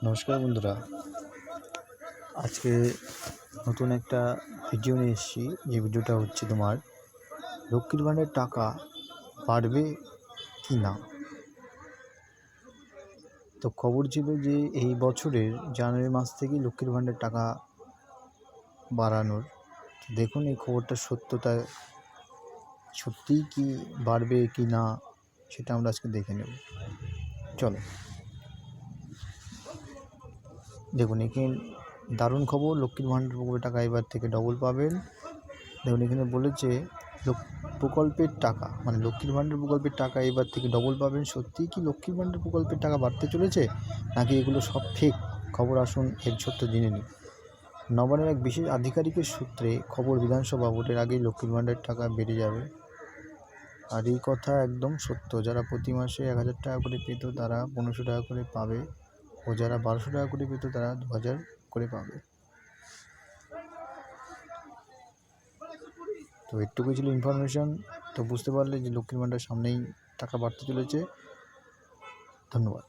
নমস্কার বন্ধুরা, আজকে নতুন একটা ভিডিও নিয়ে এসেছি। যে ভিডিওটা হচ্ছে তোমার লক্ষ্মীর ভাণ্ডারের টাকা বাড়বে কি না। তো খবর ছিল যে এই বছরের জানুয়ারি মাস থেকেই লক্ষ্মীর ভাণ্ডারের টাকা বাড়ানোর। দেখুন এই খবরটা সত্যতা সত্যিই কি বাড়বে কি না সেটা আমরা আজকে দেখে নেব। চলো দেখুন, এখানে দারুণ খবর, লক্ষ্মীর ভাণ্ডার প্রকল্পের টাকা এবার থেকে ডবল পাবেন। দেখুন এখানে বলেছে প্রকল্পের টাকা মানে লক্ষ্মীর ভাণ্ডার প্রকল্পের টাকা এবার থেকে ডবল পাবেন। সত্যিই কি লক্ষ্মীর ভাণ্ডার প্রকল্পের টাকা বাড়তে চলেছে নাকি এগুলো সব ফেক খবর? আসুন এর সত্য জেনে নিন। নবান্নের এক বিশেষ আধিকারিকের সূত্রে খবর, বিধানসভা ভোটের আগেই লক্ষ্মীর ভাণ্ডারের টাকা বেড়ে যাবে। আর এই কথা একদম সত্য। যারা প্রতি মাসে 1000 টাকা করে পেত তারা 1500 টাকা করে পাবে, ও যারা 1200 টাকা করে পেত তারা 2000 করে পাবে। তো এটুকুই ছিল ইনফরমেশন। তো বুঝতে পারলে যে লক্ষ্মীর ভাণ্ডার সামনেই টাকা বাড়তে চলেছে। ধন্যবাদ।